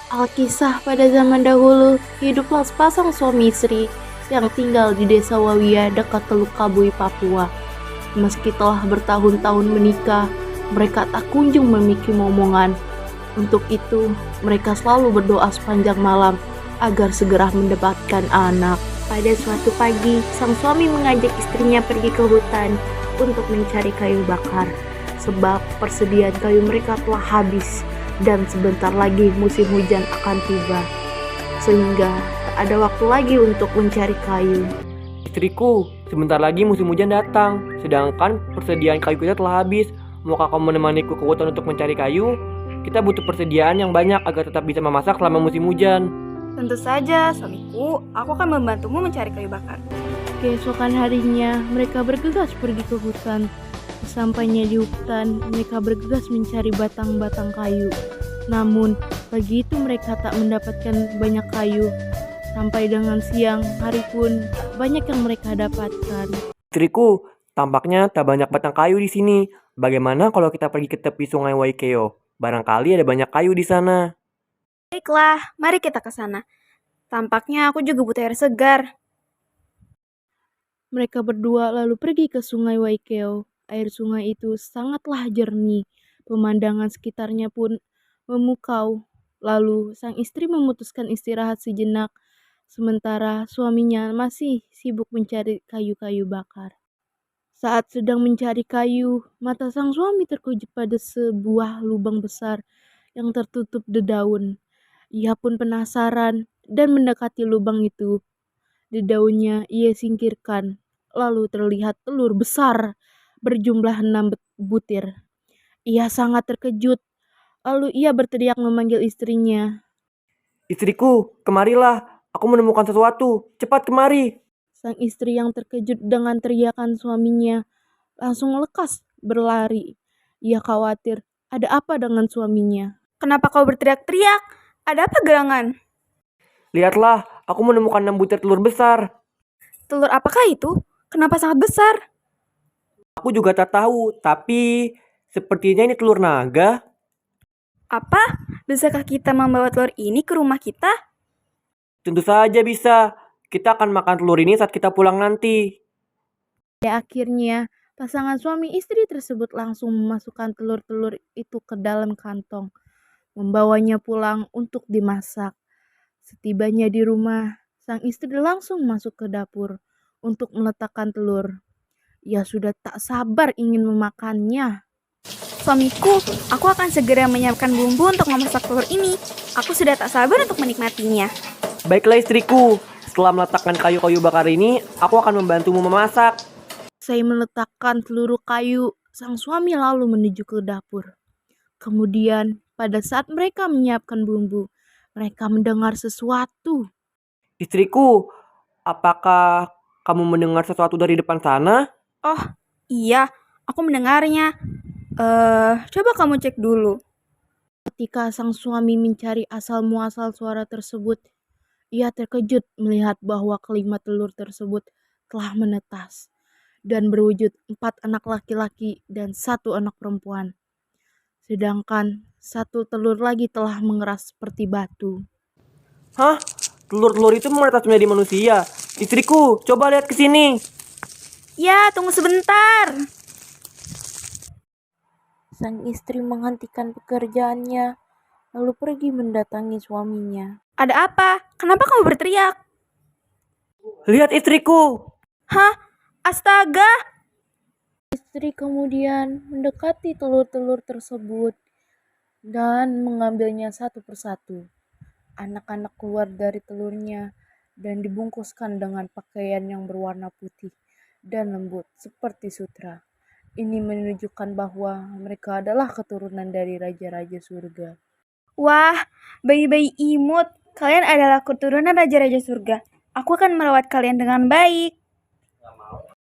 Alkisah pada zaman dahulu, hiduplah sepasang suami istri yang tinggal di desa Wawiya dekat Teluk Kabui, Papua. Meski telah bertahun-tahun menikah, mereka tak kunjung memiliki momongan. Untuk itu, mereka selalu berdoa sepanjang malam agar segera mendapatkan anak. Pada suatu pagi, sang suami mengajak istrinya pergi ke hutan untuk mencari kayu bakar, sebab persediaan kayu mereka telah habis dan sebentar lagi musim hujan akan tiba, sehingga tak ada waktu lagi untuk mencari kayu. Istriku, sebentar lagi musim hujan datang, sedangkan persediaan kayu kita telah habis. Maukah kamu menemaniku ke hutan untuk mencari kayu? Kita butuh persediaan yang banyak agar tetap bisa memasak selama musim hujan. Tentu saja, suamiku, aku akan membantumu mencari kayu bakar. Keesokan harinya, mereka bergegas pergi ke hutan. Sesampainya di hutan, mereka bergegas mencari batang-batang kayu. Namun, pagi itu mereka tak mendapatkan banyak kayu. Sampai dengan siang hari pun, banyak yang mereka dapatkan. Istriku, tampaknya tak banyak batang kayu di sini. Bagaimana kalau kita pergi ke tepi sungai Waikeo? Barangkali ada banyak kayu di sana. Baiklah, mari kita ke sana. Tampaknya aku juga butuh air segar. Mereka berdua lalu pergi ke sungai Waikeo. Air sungai itu sangatlah jernih. Pemandangan sekitarnya pun memukau. Lalu sang istri memutuskan istirahat sejenak, sementara suaminya masih sibuk mencari kayu-kayu bakar. Saat sedang mencari kayu, mata sang suami terkejut pada sebuah lubang besar yang tertutup dedaun. Ia pun penasaran dan mendekati lubang itu. Dedaunnya ia singkirkan, lalu terlihat telur besar berjumlah 6 butir. Ia sangat terkejut, lalu ia berteriak memanggil istrinya. Istriku, kemarilah. Aku menemukan sesuatu. Cepat kemari. Sang istri yang terkejut dengan teriakan suaminya langsung lekas berlari. Ia khawatir ada apa dengan suaminya. Kenapa kau berteriak-teriak? Ada apa gerangan? Lihatlah, aku menemukan 6 butir telur besar. Telur apakah itu? Kenapa sangat besar? Aku juga tak tahu, tapi sepertinya ini telur naga. Apa? Bisakah kita membawa telur ini ke rumah kita? Tentu saja bisa. Kita akan makan telur ini saat kita pulang nanti. Pada akhirnya, pasangan suami istri tersebut langsung memasukkan telur-telur itu ke dalam kantong, membawanya pulang untuk dimasak. Setibanya di rumah, sang istri langsung masuk ke dapur untuk meletakkan telur. Ia sudah tak sabar ingin memakannya. Suamiku, aku akan segera menyiapkan bumbu untuk memasak telur ini. Aku sudah tak sabar untuk menikmatinya. Baiklah istriku, setelah meletakkan kayu-kayu bakar ini, aku akan membantumu memasak. Saya meletakkan seluruh kayu, sang suami lalu menuju ke dapur. Kemudian, pada saat mereka menyiapkan bumbu, mereka mendengar sesuatu. Istriku, apakah kamu mendengar sesuatu dari depan sana? Oh, iya, aku mendengarnya. Coba kamu cek dulu. Ketika sang suami mencari asal-muasal suara tersebut, ia terkejut melihat bahwa kelima telur tersebut telah menetas dan berwujud 4 anak laki-laki dan 1 anak perempuan. Sedangkan 1 telur lagi telah mengeras seperti batu. Hah? Telur-telur itu menetas menjadi manusia. Istriku, coba lihat ke sini. Ya, tunggu sebentar. Sang istri menghentikan pekerjaannya, lalu pergi mendatangi suaminya. Ada apa? Kenapa kamu berteriak? Lihat istriku. Hah? Astaga! Istri kemudian mendekati telur-telur tersebut dan mengambilnya satu persatu. Anak-anak keluar dari telurnya dan dibungkuskan dengan pakaian yang berwarna putih dan lembut seperti sutra. Ini menunjukkan bahwa mereka adalah keturunan dari raja-raja surga. Wah, bayi-bayi imut. Kalian adalah keturunan raja-raja surga. Aku akan merawat kalian dengan baik.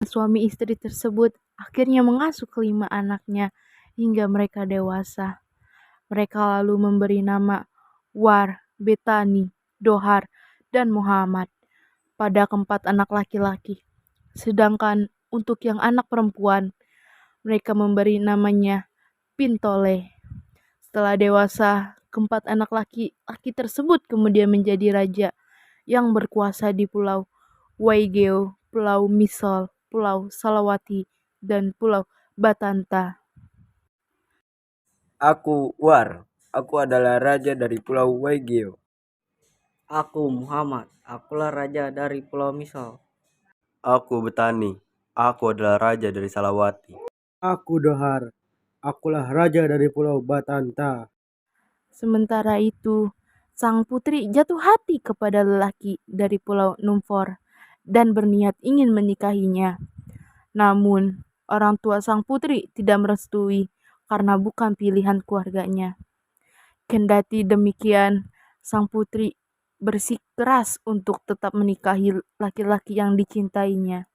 Suami istri tersebut akhirnya mengasuh kelima anaknya hingga mereka dewasa. Mereka lalu memberi nama War, Betani, Dohar, dan Muhammad pada keempat anak laki-laki. Sedangkan untuk yang anak perempuan, mereka memberi namanya Pintole. Setelah dewasa, Keempat anak laki-laki tersebut kemudian menjadi raja yang berkuasa di Pulau Waigeo, Pulau Misol, Pulau Salawati, dan Pulau Batanta. Aku War. Aku adalah raja dari Pulau Waigeo. Aku Muhammad, akulah raja dari Pulau Misol. Aku Betani. Aku adalah raja dari Salawati. Aku Dohar. Akulah raja dari Pulau Batanta. Sementara itu, sang putri jatuh hati kepada lelaki dari Pulau Numfor dan berniat ingin menikahinya. Namun, orang tua sang putri tidak merestui karena bukan pilihan keluarganya. Kendati demikian, sang putri bersikeras untuk tetap menikahi laki-laki yang dicintainya.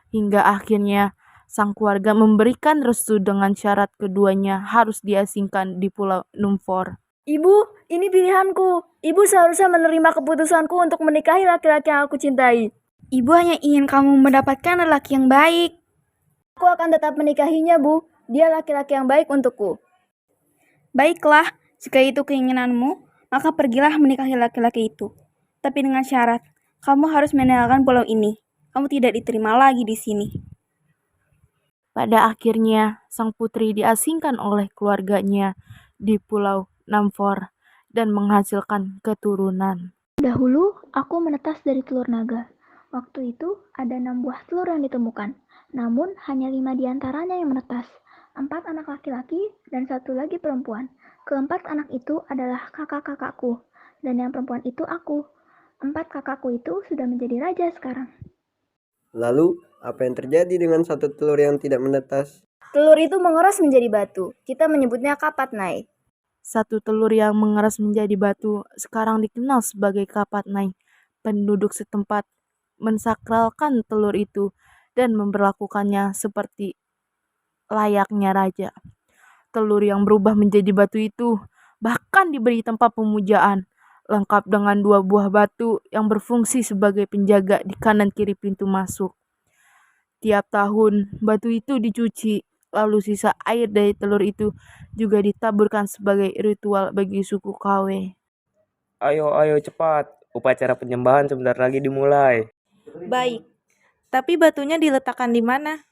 Hingga akhirnya sang keluarga memberikan restu dengan syarat keduanya harus diasingkan di Pulau Numfor. Ibu, ini pilihanku. Ibu seharusnya menerima keputusanku untuk menikahi laki-laki yang aku cintai. Ibu hanya ingin kamu mendapatkan lelaki yang baik. Aku akan tetap menikahinya, Bu. Dia laki-laki yang baik untukku. Baiklah, jika itu keinginanmu, maka pergilah menikahi laki-laki itu. Tapi dengan syarat, kamu harus meninggalkan pulau ini. Kamu tidak diterima lagi di sini. Pada akhirnya, sang putri diasingkan oleh keluarganya di Pulau Namfor dan menghasilkan keturunan. Dahulu, aku menetas dari telur naga. Waktu itu, ada 6 buah telur yang ditemukan. Namun, hanya 5 diantaranya yang menetas. 4 anak laki-laki dan 1 lagi perempuan. Keempat anak itu adalah kakak-kakakku. Dan yang perempuan itu aku. 4 kakakku itu sudah menjadi raja sekarang. Lalu, apa yang terjadi dengan satu telur yang tidak menetas? Telur itu mengeras menjadi batu. Kita menyebutnya kapatnai. Satu telur yang mengeras menjadi batu sekarang dikenal sebagai kapatnai. Penduduk setempat mensakralkan telur itu dan memperlakukannya seperti layaknya raja. Telur yang berubah menjadi batu itu bahkan diberi tempat pemujaan, lengkap dengan 2 buah batu yang berfungsi sebagai penjaga di kanan kiri pintu masuk. Tiap tahun, batu itu dicuci, lalu sisa air dari telur itu juga ditaburkan sebagai ritual bagi suku Kawe. Ayo cepat. Upacara penyembahan sebentar lagi dimulai. Baik, tapi batunya diletakkan di mana?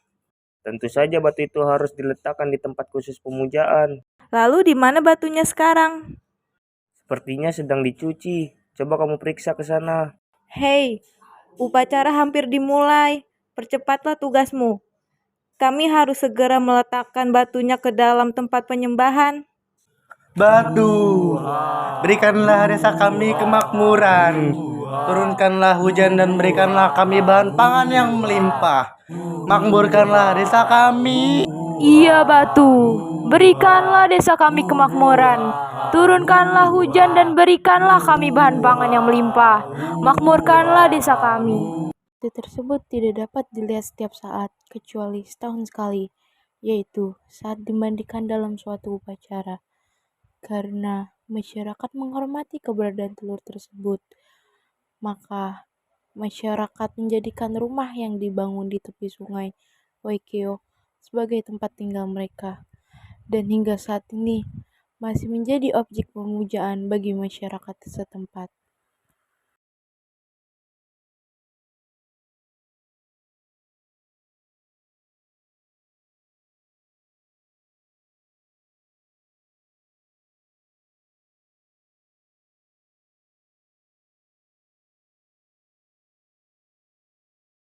Tentu saja batu itu harus diletakkan di tempat khusus pemujaan. Lalu di mana batunya sekarang? Sepertinya sedang dicuci. Coba kamu periksa ke sana. Hei, upacara hampir dimulai. Percepatlah tugasmu. Kami harus segera meletakkan batunya ke dalam tempat penyembahan. Batu, berikanlah desa kami kemakmuran. Turunkanlah hujan dan berikanlah kami bahan pangan yang melimpah. Makmurkanlah desa kami. Iya batu, berikanlah desa kami kemakmuran. Turunkanlah hujan dan berikanlah kami bahan pangan yang melimpah. Makmurkanlah desa kami. Batu tersebut tidak dapat dilihat setiap saat, kecuali setahun sekali, yaitu saat dimandikan dalam suatu upacara. Karena masyarakat menghormati keberadaan telur tersebut, maka masyarakat menjadikan rumah yang dibangun di tepi sungai Waikeo sebagai tempat tinggal mereka. Dan hingga saat ini masih menjadi objek pemujaan bagi masyarakat setempat.